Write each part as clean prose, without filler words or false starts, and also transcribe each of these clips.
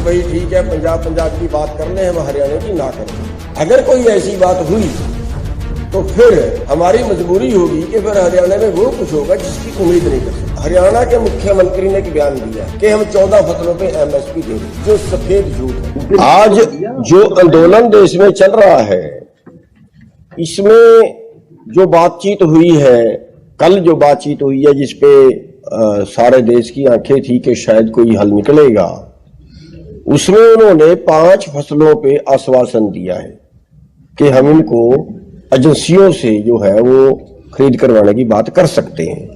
भाई ठीक है पंजाब की बात कर ले, हम हरियाणा की ना करें। अगर कोई ऐसी बात हुई तो फिर हमारी मजबूरी होगी कि फिर हरियाणा में वो कुछ होगा जिसकी उम्मीद नहीं कर सकते। हरियाणा के मुख्यमंत्री ने एक बयान दिया कि हम 14 फसलों पे MSP देंगे, जो सफेद झूठ है। आज जो आंदोलन देश में चल रहा है, इसमें जो बातचीत हुई है, कल जो बातचीत हुई है जिसपे सारे देश की आंखें थी कि शायद कोई हल निकलेगा, उसमें उन्होंने 5 फसलों पे आश्वासन दिया है कि हम इनको एजेंसियों से जो है वो खरीद करवाने की बात कर सकते हैं।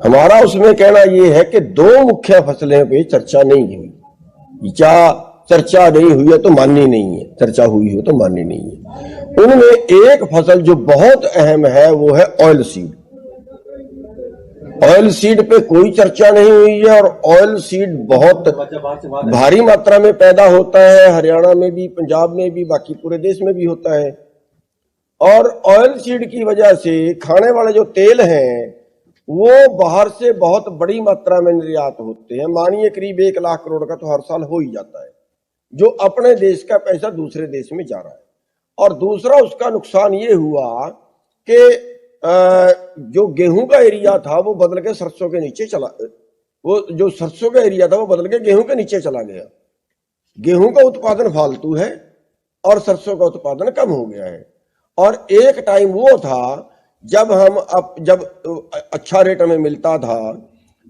हमारा उसमें कहना यह है कि 2 मुख्य फसलें पे चर्चा नहीं हुई। क्या चर्चा नहीं हुई है तो माननी नहीं है, चर्चा हुई हो तो माननी नहीं है। उनमें एक फसल जो बहुत अहम है वो है ऑयल सीड। ऑयल सीड पे कोई चर्चा नहीं हुई है और ऑयल सीड बहुत भारी मात्रा में पैदा होता है, हरियाणा में भी, पंजाब में भी, बाकी पूरे देश में भी होता है। और ऑयल सीड की वजह से खाने वाले जो तेल हैं वो बाहर से बहुत बड़ी मात्रा में निर्यात होते हैं। मानिए करीब 1 लाख करोड़ का तो हर साल हो ही जाता है, जो अपने देश का पैसा दूसरे देश में जा रहा है। और दूसरा उसका नुकसान ये हुआ कि जो गेहूं का एरिया था वो बदल के सरसों के नीचे चला, वो जो सरसों का एरिया था वो बदल के गेहूं के नीचे चला गया। गेहूं का उत्पादन फालतू है और सरसों का उत्पादन कम हो गया है। और एक टाइम वो था जब जब अच्छा रेट हमें मिलता था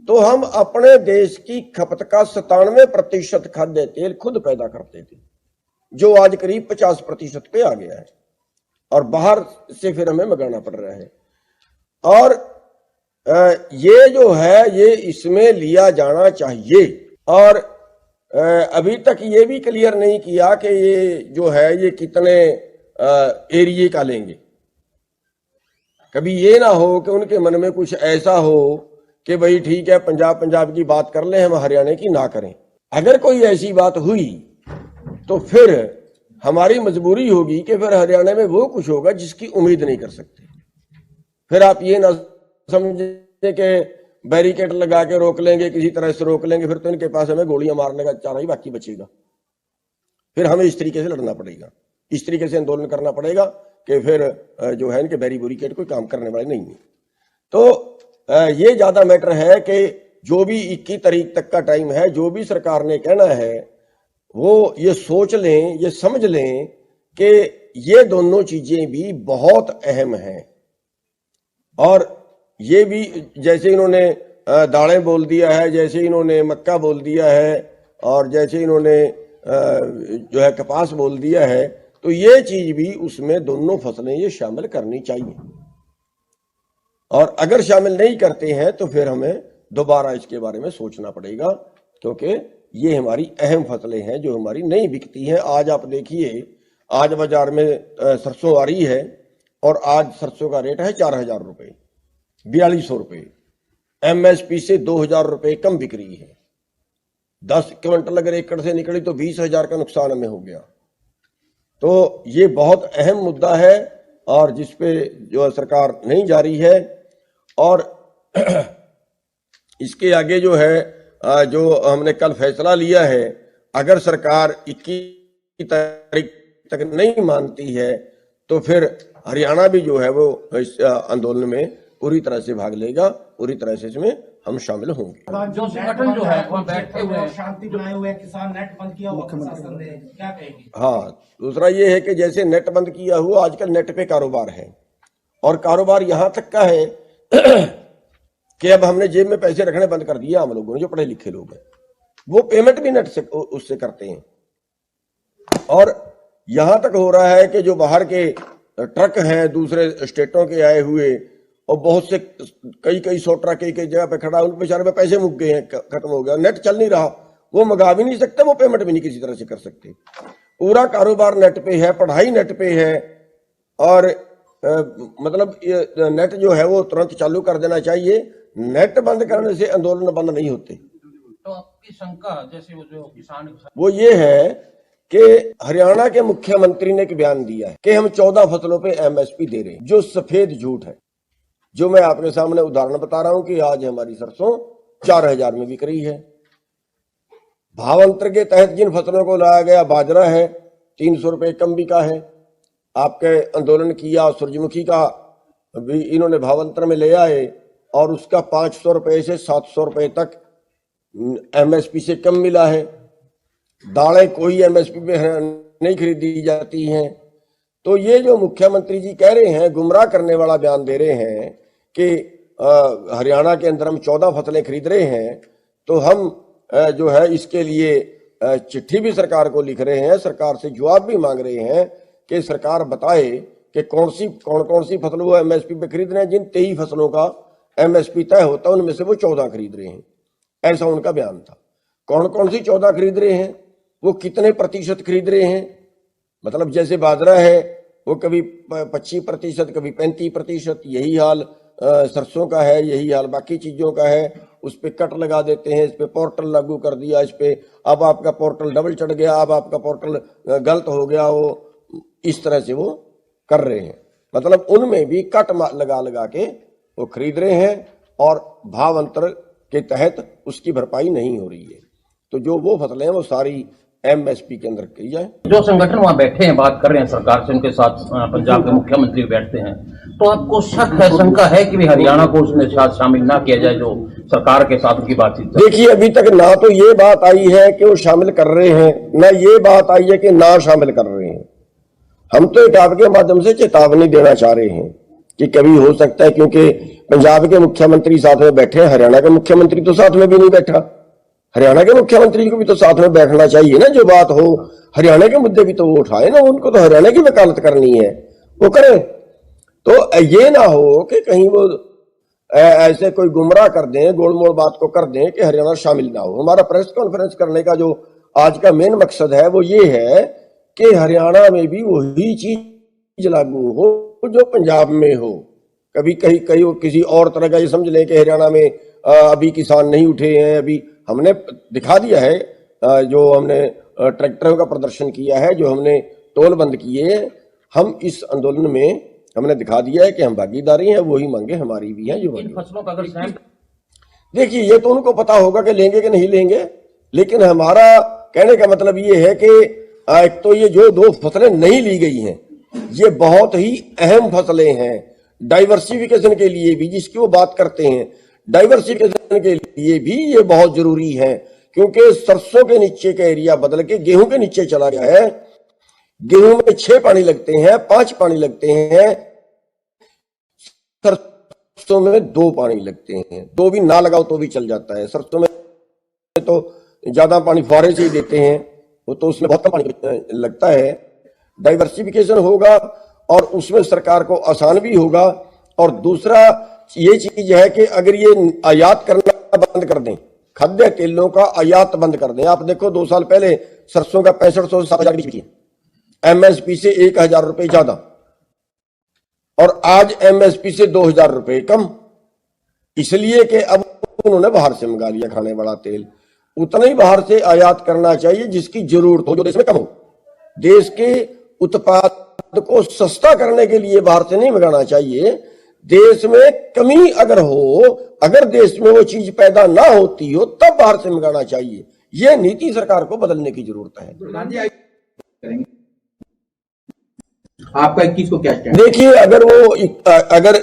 तो हम अपने देश की खपत का 97% खाद्य तेल खुद पैदा करते थे, जो आज करीब 50% पे आ गया है और बाहर से फिर हमें मंगाना पड़ रहा है। और ये जो है ये इसमें लिया जाना चाहिए। और अभी तक ये भी क्लियर नहीं किया कि ये जो है ये कितने एरिया का लेंगे। कभी ये ना हो कि उनके मन में कुछ ऐसा हो कि भाई ठीक है पंजाब की बात कर ले, हम हरियाणा की ना करें। अगर कोई ऐसी बात हुई तो फिर हमारी मजबूरी होगी कि फिर हरियाणा में वो कुछ होगा जिसकी उम्मीद नहीं कर सकते। फिर आप ये ना समझे कि बैरिकेड लगा के रोक लेंगे, किसी तरह से रोक लेंगे, फिर तो इनके पास हमें गोलियां मारने का चारा ही बाकी बचेगा। फिर हमें इस तरीके से लड़ना पड़ेगा, इस तरीके से आंदोलन करना पड़ेगा कि फिर जो है इनके बैरिकेड कोई काम करने वाले नहीं है। तो ये ज्यादा मैटर है कि जो भी 21 तारीख तक का टाइम है, जो भी सरकार ने कहना है वो ये सोच लें, ये समझ लें कि ये दोनों चीजें भी बहुत अहम हैं। और ये भी जैसे इन्होंने दालें बोल दिया है, जैसे इन्होंने मक्का बोल दिया है और जैसे इन्होंने जो है कपास बोल दिया है, तो ये चीज भी उसमें दोनों फसलें ये शामिल करनी चाहिए। और अगर शामिल नहीं करते हैं तो फिर हमें दोबारा इसके बारे में सोचना पड़ेगा, क्योंकि ये हमारी अहम फसलें हैं जो हमारी नहीं बिकती हैं। आज आप देखिए, आज बाजार में सरसों आ रही है और आज सरसों का रेट है 4000 रुपये, 4200 रुपये। MSP से 2000 रुपये कम बिक रही है। 10 क्विंटल अगर एकड़ से निकली तो 20,000 का नुकसान हमें हो गया। तो ये बहुत अहम मुद्दा है और जिसपे जो सरकार नहीं जा रही है। और इसके आगे जो है जो हमने कल फैसला लिया है, अगर सरकार 21 तारीख तक नहीं मानती है तो फिर हरियाणा भी जो है वो इस आंदोलन में पूरी तरह से भाग लेगा, पूरी तरह से इसमें हम शामिल होंगे। जो संगठन जो है वहाँ बैठे हुए शांति बनाए हुए किसान नेट बंद किया हुआ, प्रशासन ने क्या कहेगी? हाँ, दूसरा ये है कि जैसे नेट बंद किया हुआ, आजकल नेट पे कारोबार है और कारोबार यहां तक का है कि अब हमने जेब में पैसे रखने बंद कर दिया। हम लोगों ने, जो पढ़े लिखे लोग हैं, वो पेमेंट भी नेट से उससे करते हैं। और यहां तक हो रहा है कि जो बाहर के ट्रक हैं, दूसरे स्टेटों के आए हुए, और बहुत से कई 100 ट्रक कई जगह पे खड़ा, उन बेचारे पे पैसे मुक गए हैं, खत्म हो गया, नेट चल नहीं रहा, वो मंगा भी नहीं सकते, वो पेमेंट भी नहीं किसी तरह से कर सकते। पूरा कारोबार नेट पे है, पढ़ाई नेट पे है। और मतलब नेट जो है वो तुरंत चालू कर देना चाहिए। नेट बंद करने से आंदोलन बंद नहीं होते। तो आपकी शंका जैसे वो जो किसान वो ये है कि हरियाणा के मुख्यमंत्री ने एक बयान दिया है कि हम 14 फसलों पे MSP दे रहे हैं, जो सफेद झूठ है। जो मैं आपके सामने उदाहरण बता रहा हूं कि आज हमारी सरसों 4000 में बिक रही है। भावांतर के तहत जिन फसलों को लाया गया, बाजरा है 300 रुपये कम बिका है। आपके आंदोलन किया, सूरजमुखी का भी इन्होंने भावांतर में ले आए और उसका 500 रुपये से 700 रुपये तक एमएसपी से कम मिला है। दालें कोई एमएसपी पे नहीं खरीदी जाती हैं। तो ये जो मुख्यमंत्री जी कह रहे हैं, गुमराह करने वाला बयान दे रहे हैं कि हरियाणा के अंदर हम 14 फसलें खरीद रहे हैं, तो हम जो है इसके लिए चिट्ठी भी सरकार को लिख रहे हैं, सरकार से जवाब भी मांग रहे हैं कि सरकार बताए कि कौन कौन सी फसल वो एमएसपी पे खरीद रहे हैं। जिन 23 फसलों का एमएसपी तय होता है उनमें से वो 14 खरीद रहे हैं, ऐसा उनका बयान था। कौन सी 14 खरीद रहे हैं, वो कितने प्रतिशत खरीद रहे हैं, मतलब जैसे बाजरा है वो कभी 25%, कभी 35%, यही हाल सरसों का है, यही हाल बाकी चीजों का है। उस पे कट लगा देते हैं, इस पे पोर्टल लागू कर दिया, इस पे अब आपका पोर्टल डबल चढ़ गया, अब आपका पोर्टल गलत हो गया, वो इस तरह से वो कर रहे हैं। मतलब उनमें भी कट लगा के वो खरीद रहे हैं और भाव अंतर के तहत उसकी भरपाई नहीं हो रही है। तो जो वो फसलें हैं वो सारी एमएसपी के अंदर की जाए। जो संगठन वहाँ बैठे हैं, बात कर रहे हैं सरकार से, उनके साथ पंजाब के मुख्यमंत्री बैठते हैं, तो आपको शक है, शंका है कि भी हरियाणा को उसमें शामिल ना किया जाए जो सरकार के साथ की बातचीत? देखिए, अभी तक ना तो ये बात आई है कि वो शामिल कर रहे हैं, ना ये बात आई है कि ना शामिल कर रहे हैं। हम तो एक आपके माध्यम से चेतावनी देना चाह रहे हैं कि कभी हो सकता है, क्योंकि पंजाब के मुख्यमंत्री साथ में बैठे हैं, हरियाणा के मुख्यमंत्री तो साथ में भी नहीं बैठा। हरियाणा के मुख्यमंत्री को भी तो साथ में बैठना चाहिए ना, जो बात हो हरियाणा के मुद्दे भी तो वो उठाए ना, उनको तो हरियाणा की वकालत करनी है, वो करें। तो ये ना हो कि कहीं वो ऐसे कोई गुमराह कर दें, गोलमोल बात को कर दें कि हरियाणा शामिल ना हो। हमारा प्रेस कॉन्फ्रेंस करने का जो आज का मेन मकसद है वो ये है कि हरियाणा में भी वही चीज लागू हो जो पंजाब में हो। कभी कहीं किसी और तरह का ये समझ लें कि हरियाणा में अभी किसान नहीं उठे हैं। अभी हमने दिखा दिया है, जो हमने ट्रैक्टरों का प्रदर्शन किया है, जो हमने टोल बंद किए, हम इस आंदोलन में हमने दिखा दिया है कि हम भागीदारी हैं, वही मांगे हमारी भी हैं। जो इन फसलों का अगर देखिए, ये तो उनको पता होगा कि लेंगे कि नहीं लेंगे, लेकिन हमारा कहने का मतलब ये है कि एक तो ये जो 2 फसलें नहीं ली गई हैं, ये बहुत ही अहम फसलें हैं डाइवर्सिफिकेशन के लिए भी, जिसकी वो बात करते हैं। डाइवर्सिफिकेशन के लिए भी ये बहुत जरूरी है, क्योंकि सरसों के नीचे का एरिया बदल के गेहूं के नीचे चला गया है। गेहूं में 6 पानी लगते हैं, 5 पानी लगते हैं, सरसों में 2 पानी लगते हैं। 2 भी ना लगाओ तो भी चल जाता है। सरसों में तो ज्यादा पानी फुहारे से ही देते हैं, वो तो उसमें बहुत कम पानी लगता है। डाइवर्सिफिकेशन होगा और उसमें सरकार को आसान भी होगा। और दूसरा ये चीज है कि अगर ये आयात करना बंद कर दें, खाद्य तेलों का आयात बंद कर दें। आप देखो 2 साल पहले सरसों का 6500 से 7000 की बिकी, एमएसपी से 1000 रुपए ज्यादा, और आज एमएसपी से 2000 रुपए कम, इसलिए कि अब उन्होंने बाहर से मंगा लिया खाने वाला तेल। उतना ही बाहर से आयात करना चाहिए जिसकी जरूरत हो, जो देश में कम हो। देश के उत्पाद को सस्ता करने के लिए बाहर से नहीं मंगाना चाहिए। देश में कमी अगर हो, अगर देश में वो चीज पैदा ना होती हो, तब बाहर से मंगाना चाहिए। ये नीति सरकार को बदलने की जरूरत है। आपका 21 को क्या स्टैंड? देखिए, अगर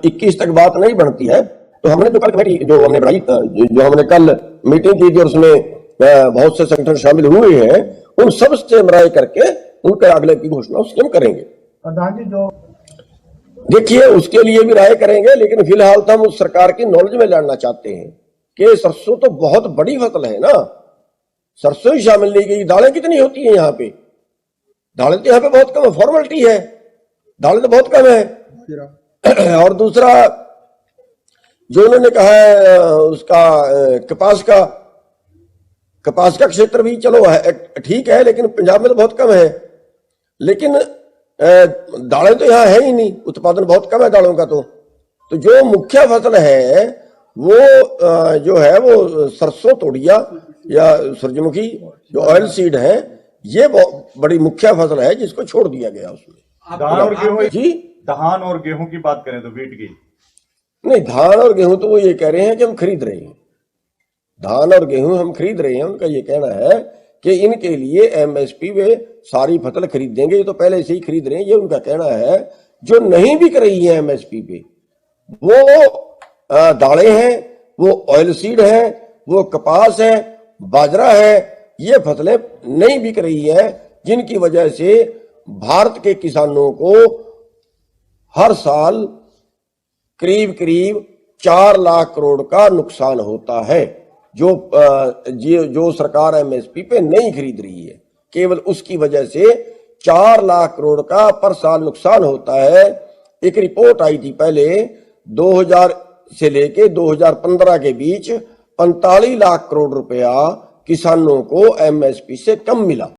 21 तक बात नहीं बनती है तो हमने तो कल कमेटी जो हमने बनाई, जो हमने कल मीटिंग की थी और उसमें बहुत से संगठन शामिल हुए हैं, उन सब से राय करके उनके अगले की घोषणा उसके हम करेंगे। प्रधान जी, जो देखिए, उसके लिए भी राय करेंगे, लेकिन फिलहाल तो हम उस सरकार की नॉलेज में लाना चाहते हैं कि सरसों तो बहुत बड़ी फसल है ना, सरसों ही शामिल नहीं गई। दालें कितनी होती है यहाँ पे? दालें तो यहाँ पे बहुत कम है, फॉर्मेलिटी है, दालें तो बहुत कम है। और दूसरा जो उन्होंने कहा है उसका कपास का क्षेत्र भी चलो है, ठीक है, लेकिन पंजाब में तो बहुत कम है। लेकिन दालें तो यहाँ है ही नहीं, उत्पादन बहुत कम है दालों का। तो जो मुख्य फसल है वो जो है वो सरसों, तोड़िया या सूरजमुखी जो ऑयल सीड है, ये बहुत बड़ी मुख्य फसल है जिसको छोड़ दिया गया उसमें। धान और गेहूं जी, धान और गेहूं की बात करें तो वीट की नहीं, धान और गेहूं तो वो ये कह रहे हैं कि हम खरीद रहे हैं। धान और गेहूं हम खरीद रहे हैं, उनका ये कहना है कि इनके लिए एमएसपी वे सारी फसल खरीद देंगे, ये तो पहले से ही खरीद रहे हैं, ये उनका कहना है। जो नहीं बिक रही है एमएसपी पे वो दालें हैं, वो ऑयल सीड है, वो कपास है, बाजरा है, ये फसलें नहीं बिक रही है, जिनकी वजह से भारत के किसानों को हर साल करीब करीब 4 लाख करोड़ का नुकसान होता है। जो सरकार एमएसपी पे नहीं खरीद रही है, केवल उसकी वजह से 4 लाख करोड़ का पर साल नुकसान होता है। एक रिपोर्ट आई थी पहले 2000 से लेके 2015 के बीच 45 लाख करोड़ रुपया किसानों को एमएसपी से कम मिला।